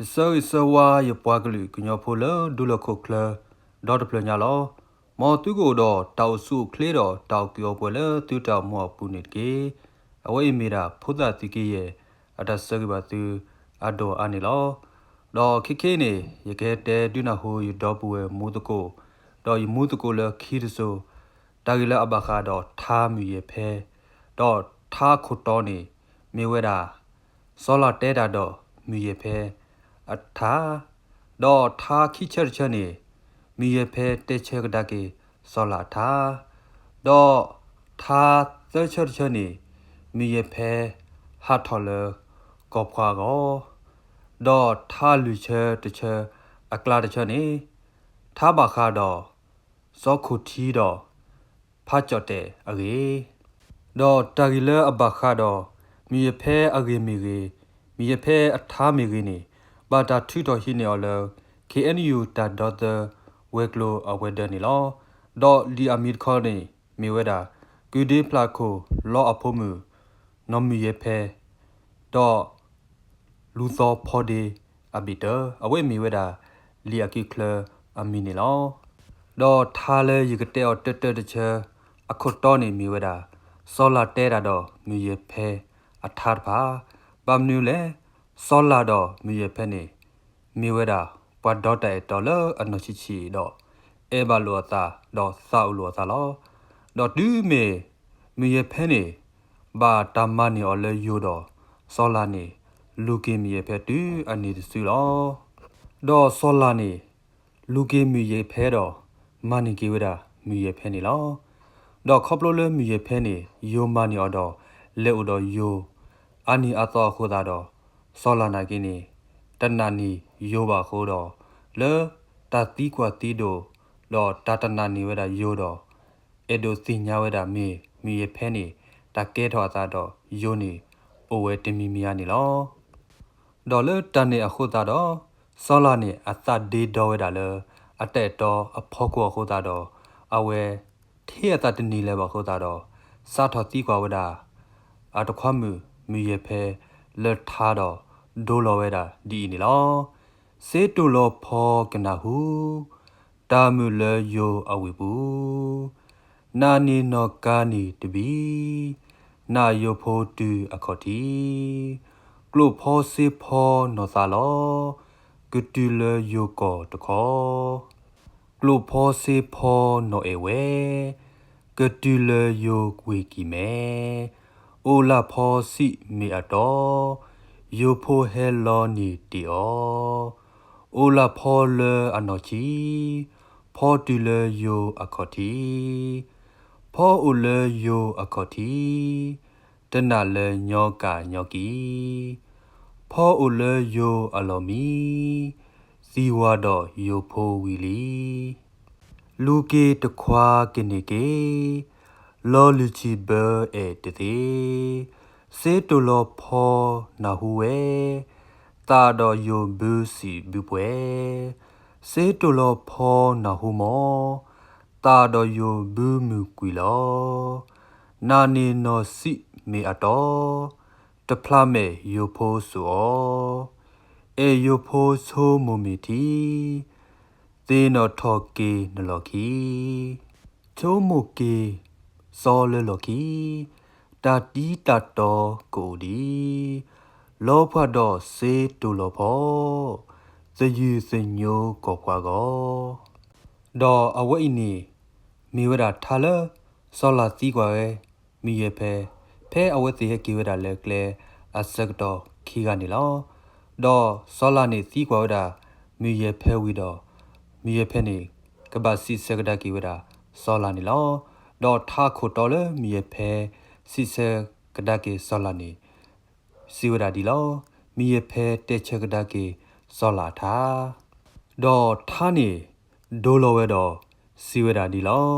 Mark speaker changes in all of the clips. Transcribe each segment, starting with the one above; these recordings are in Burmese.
Speaker 1: so wa ye pwaglu kunyo phola dulo khokla dot planya lo mo tu go do taw su kle do taw kyo pwela tu taw mo punit ke awai mira phudha ti ke ye ada sag ba tu ado ani lo do khike ne ye ke te du na ho yu do pu mu to ko do yu mu to ko la khir so ta gi la abakha do tha mu ye phe do tha khot to ni me we da so la te da do mu ye phe အထာတော့ထာခိချက်ချက်နေမိရဖဲတက်ချက်ကတကေစောလာထာတော့ထာသချက်ချက်နေမိရဖဲဟာထော်လကောခွာကောတော့ထာလူချက်တချက်အကလာတချက်နေထာဘာခါတော့စောခုတီတော့ဖာကြော့တဲ့အကြီးတော့တာဂီလအဘခါတော့မိရဖဲအကြီးမိရဖဲအထားမိကြီးနေ ဘာတာထူတော်ဟိနေော်လ KNU တာဒေါ်တာဝဲကလိုအဝဲဒနီလောဒေါ်လီအမီခေါ်နေမီဝဲတာကူဒီဖလာကိုလောအဖို့မှုနော်မီယေဖဲဒေါ်လူသောဖော်ဒီအဘီတာအဝဲမီဝဲတာလီအကီကလအမီနီလောဒေါ်ထားလေယကတဲ့တတချာအခုတော်နေမီဝဲတာစောလာတဲတာတော့မီယေဖဲအထာပါပမ်နူလေ စောလာတော့မီရဖက်နေမီဝဲတာပွားဒေါ်တဲဒေါ်လာအနချိချီတော့အဲဘလောတာတော့ဆောက်လောတာလောတော့တူးမေမီရဖက်နေဘာတမနီော်လေယူတော့စောလာနေလူကင်းမီရဖက်တူအနီတဆူလောတော့စောလာနေလူကင်းမီရဖဲတော့မနီကီဝဲတာမီရဖဲနေလောတော့ခေါပလိုလေမီရဖဲနေယိုမနီော်တော့လေဦးတော့ယိုအနီအတော်ခိုးတာတော့ စောလာနာကင်းနေတနနီယောပါခိုးတော့လေတာတီကွာတီဒိုလောတာတနာနီဝဲတာယောတော့အေဒိုစီညာဝဲတာမီရဖဲနေတာကဲထော်သားတော့ယောနေအိုဝဲတင်မီမီယာနေလောဒေါ်လေတန်နေအခုသားတော့စောလာနေအသဒေဒေါ်ဝဲတာလေအတက်တော့အဖောက်ကောခိုးသားတော့အဝဲထေရတာတနီလဲပါခိုးသားတော့စာထော်တီကွာဝဲတာအတခွမ်းမီရဖဲ လက်ထားတော့ဒိုလောဝဲတာဒီနေလောစေတူလောဖောကနာဟုတာမူလေယိုအဝေဘူးနာနီနောကာနီတဘီနာယိုဖိုတူအခေါတီကလုဖောစေဖောနောသာလောကတူလေယိုကောတခောကလုဖောစေဖောနောအေဝဲကတူလေယိုကွေကီမဲအိုလာဖောစီမီအတော်ယိုဖိုဟဲလောနီတီအောအိုလာဖောလေအနော်ချီဖောတူလေယိုအခေါတီဖောအိုလေယိုအခေါတီတနလေညောကာညောကီဖောအိုလေယိုအလောမီဇီဝါတော့ယိုဖိုဝီလီလူကေတခွာကနေကေလောလူချီဘဲတသေးစေတူလောဖောနာဟူဝဲတာတော်ယိုဘူးစီဘူးပွဲစေတူလောဖောနာဟူမောတာတော်ယိုဘူးမူကွီလောနာနီနောစီမေအတော်တဖလာမေယိုဖိုးဆိုအေယိုဖိုးဆိုမူမီတီသေနောထော်ကေနလော်ခီချိုးမူကေစောလလော်ခီတာတီတာတော်ကိုဒီလောဖတ်တော့စေတူလောဖောဇယူစညိုကောခွာကောဒေါ်အဝိနီမီဝဒထာလစောလာတီကွာမီရဖဲအဝစီဟကီဝဒလဲကလဲအစက်တော့ခီကနေလောဒေါ်စောလာနေတီကွာဝဒမီရဖဲဝီတော့မီရဖဲနေကဘာစီစကဒကီဝဒစောလာနေလောဒေါ်ထာခိုတော်လဲမီရဖဲစီစကဒကေစောလာနေစီဝဒဒီလောမီရဖဲတက်ချက်ကဒကေစောလာထာဒေါ်ထာနေဒိုလောဝဲတော့စီဝဒဒီလော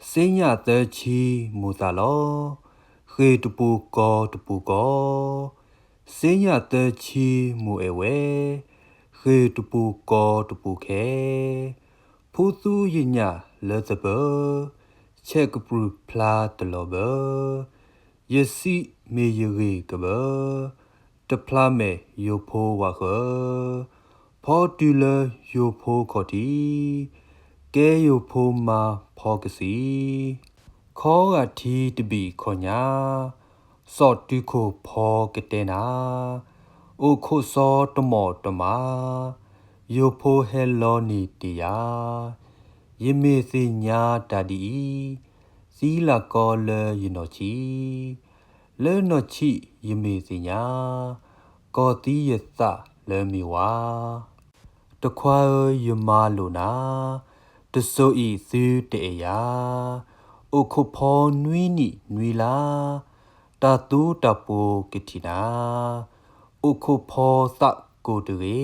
Speaker 1: စင်းညတဲ့ချီမူသာလောခေတပူကောစင်းညတဲ့ချီမူအဝဲခေတပူခဲဖူသူယညလဲသဘချက်ကပူဖလာတလောဘယစီမေယရေကဘတ พลาเมโยโพวะเกพอดูเลโยโพขอดีแกโยโพมาพอกสีขอกะทีตบีขอญาสอดตุโคพอกะเตนาโอโคซอตมอตมาโยโพเฮลอนีติยายเมสิญาตาดีစီလာကောလေယနောချီလေနောချီယမေစညာကောတိယသလေမီဝါတခွာယမာလိုနာတဆိုဤသုတေယာဥခုဖောနွီနီနွီလာတတူတပူကတိနာဥခုဖောသကိုတရေ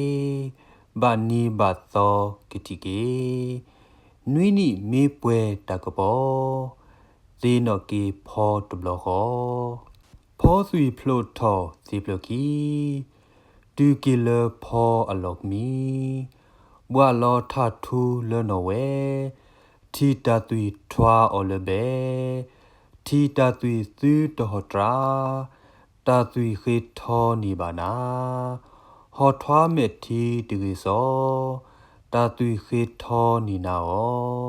Speaker 1: ဘာနီဘာသောကတိကေနွီနီမေပွဲတကဘောဇေနောကေဖောတဘလခောဖောဆွေဖလို့ထောဇေပလကီဒူကေလဖောအလောကမီဘွာလောထထူလနောဝဲထီတသွေထွာအော်လဘေထီတသွေသူတဟတရာတသွေခေထောနေပါနာဟောထွားမေထီတကေစောတသွေခေထောနေနာအော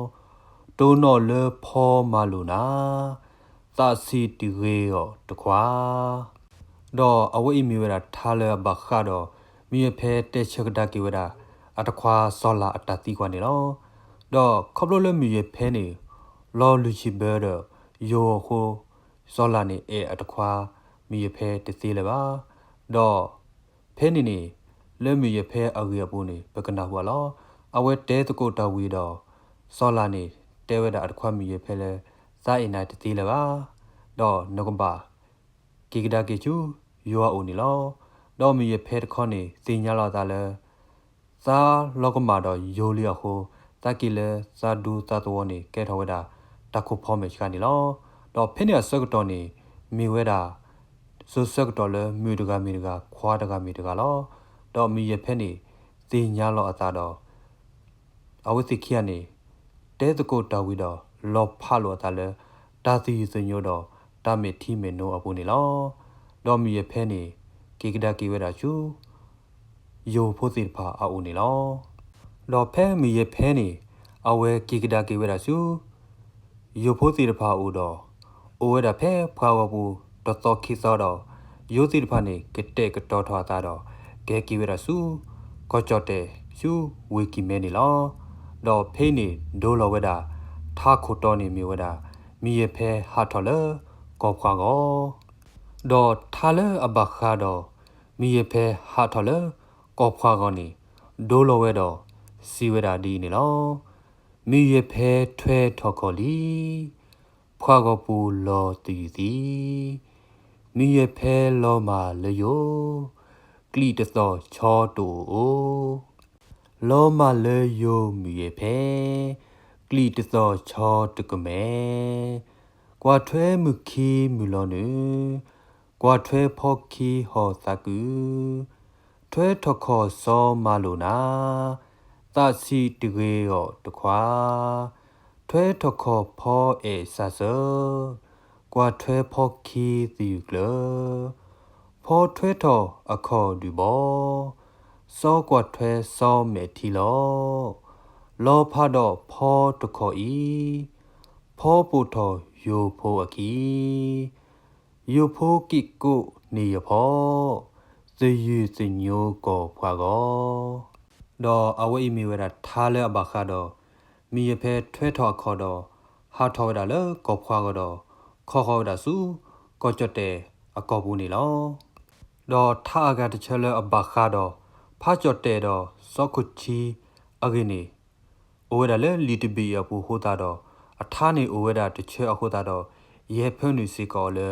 Speaker 1: တိုးနော်လေဖောမာလူနာသစီတီရေော်တခွာတော့အဝိမီဝရထားလေဘခါတော့မြေဖဲတက်ချက်ဒကေဝရအတခွာစောလာအတတိကွာနေတော့ခေါပလိုလေမြေဖဲနေလောလူချီဘဲတော့ယောခိုစောလာနေအတခွာမြေဖဲတသေးလေပါတော့ဖဲနေနေလေမြေဖဲအရေပူနေပကနာဟွာလောအဝဲတဲတကိုတဝီတော့စောလာနေတဲဝဲတာအတခွာမြေဖဲလေစာအိနာတသေးလေပါတော့နကဘာကေကဒါကေချူယောအိုနီလောတော့မြေဖဲတခေါနေစင်ညာလာတာလဲစာလောကမာတော့ယိုလီယခိုတကီလေစာဒူတတော်နေကဲထောဝဲတာတခုဖောမေချကနေလောတော့ဖင်းရစကတော်နေမြေဝဲတာဆိုစကတော်လဲမြေတကမြေတကခွာတကမြေတကလောတော့မြေဖဲနေစင်ညာလောအသာတော့အဝစီခိယနေတဲတကိုတော်ဝီတော့လောဖာလောတာလဲတာစီစညိုတော့တမေထီမေနိုအပူနေလောတော့မြေဖဲနေကေကဒါကေဝဲတာချူယိုဖိုစီဖာအအူနေလောတော့ဖဲမြေဖဲနေအဝဲကေကဒါကေဝဲတာချူယိုဖိုစီဖာအူတော့အိုဝဲတာဖဲဖွာဝဘူးတော့တော့ခိစောတော့ယိုစီဖာနေကတဲ့ကတော်ထွာတာတော့ဂဲကေဝဲတာချူကောကြော့တဲ့ချူဝေကီမဲနေလောတော့ဖေးနေဒိုလောဝဲတာထားခိုတော်နေမြေဝဲတာမြေဖဲဟာထော်လကောခွာကောတော့ထားလအဘခါတော့မြေဖဲဟာထော်လကောခွာကောနေဒိုလောဝဲတော့စီဝဲတာဒီနေလောမြေဖဲထွဲထော်ခေါ်လီဖွာကောပူလောတီစီမြေဖဲလောမာလျိုကလီတသောချောတူအိုလောမာလျိုမြေဖဲကလီတသောချောတကမဲကွာထွဲမခီမူလောနုကွာထွဲဖောခီဟောသကူထွဲထခောစောမာလိုနာသစီတရေရောတခွာထွဲထခောဖောအေဆာဆာကွာထွဲဖောခီစီကလဖောထွဲထောအခောဒီဘောစောကွာထွဲစောမေထီလောဖာတော့ဖောတခောဤဖောပူထောယိုဖိုအကီယိုဖိုကိကိုနေရဖောဇေယူစညိုကောဖွာကောတော့အဝိမီဝရထားလဲအဘခါတော့မိရဖဲထွဲထော်ခေါ်တော့ဟာထော်ရလဲကောဖွာကတော့ခေါ်တာစုကောကြတဲ့ အကောဘူးနေလောတော့ထားကတချလအဘခါတော့ဖာကြတဲ့တော့စောခုချီအကင်းနေအိုဝဲတယ်လီတဘီအပူဟိုတာတော့အထားနေအိုဝဲတာတချဲအခုတာတော့ရဲဖုန်နေစီကောလေ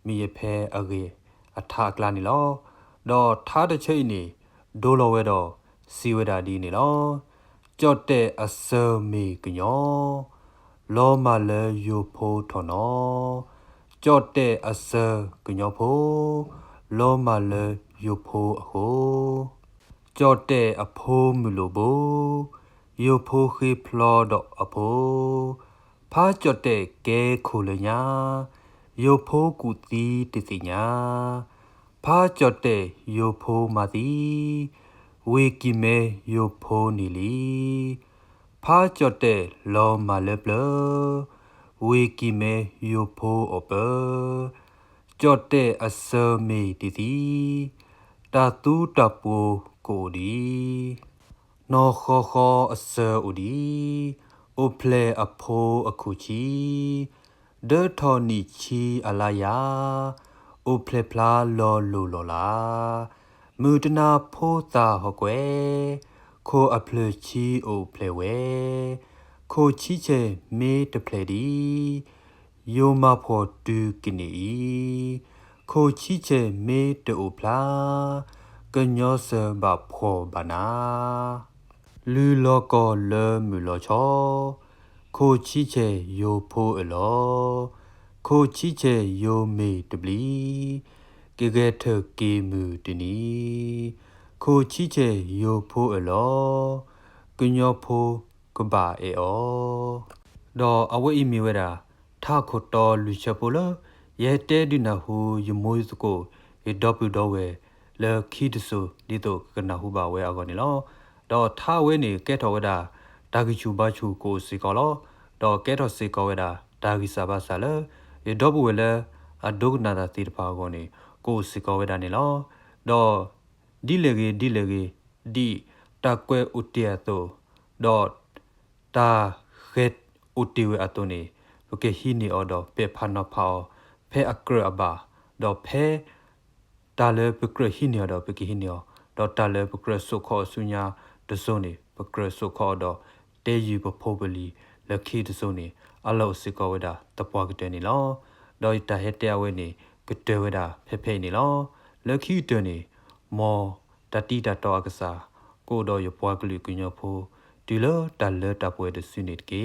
Speaker 1: မီရဖဲအကေအထားကလာနေလောတော့ထားတချဲနေဒိုလောဝဲတော့စီဝဲတာဒီနေလောကြော့တဲ့အစမီကညောလောမလဲယိုဖိုးထော်နော်ကြော့တဲ့အစကညောဖိုးလောမလဲယိုဖိုးအဟိုကြော့တဲ့အဖိုးမူလိုဘိုယိုဖိုးခေဖလော့တော့အဖိုးဖာကြော့တဲ့ကဲခိုလညာယိုဖိုးကူတီတစီညာဖ ဖာကြော့တဲ့ယိုဖိုးမာတီဝေကီမဲယိုဖိုးနီလီဖာကြော့တဲ့လောမာလေဘလဝေကီမဲယိုဖိုးအပကြော့တဲ့အစမေတီတီတာတူတပူကိုဒီနော်ခေါ်အစအူဒီအိုဖလေအဖိုးအခုချီဒေထော်နီချီအလာယာအိုဖလေဖလာလောလိုလောလာမူတနာဖိုးတာဟကွယ်ခိုအဖလချီအိုဖလေဝဲခိုချီချေမေတဖလေဒီယိုမဖော်တူကနီခိုချီချေမေတူဖလာကညောစဘဖောဘနာလူလောကောလေမူလောချောခိုချီချေယိုဖိုးအလောခိုချီချေယိုမေတပလီကေကေထကေမူတနီခိုချီချေယိုဖိုးအလောကညောဖိုးကဘာအေအောဒေါ်အဝဲအီမီဝဲတာထခုတော်လူချက်ပိုလရဲတဲဒီနာဟူယမိုးစကိုေဒေါပူဒေါ်ဝဲလေခီတဆူဒီတော့ကနာဟူပါဝဲအကောနေလောဒေါ်ထားဝဲနေကဲတော်ဝဲတာဒါဂီချူဘာချူကိုစီကောလောဒေါ်ကဲတော်စီကောဝဲတာဒါဂီစာဘာဆာလေေဒေါပူဝဲလေအဒုကနာတာတီတပါကောနေကိုစီကောဝဲတာနေလောဒေါ်ဒီလေကြီးဒီတကွဲဥတီယတိုဒေါ်တာဂက်ဥတီဝဲအတိုနေโอเคဟီနီအော်ဒေါ်ပေဖာနဖောဖဲအကရဘာဒေါ်ဖဲတာလေပကရဟီနီအော်ဒေါ်ပကီဟီနီအော်ဒေါ်တာလေပကရဆုခောဆုညာဒဇုန်နေပကရဆုခောဒေါ်တေယူပဖိုပလီလက်ခီဒဇုန်နေအလောစီကောဝဲတာတပွားကတဲ့နေလောဒေါ်တာဟက်တဲဝဲနေကတဲဝဲတာဖဲဖဲနေလောလက်ခီတဲနေမောတတိတတော်ကစားကိုတော်ရပွားကလူကညောဖိုဒီလောတလဲတပွဲတဆုနေကေ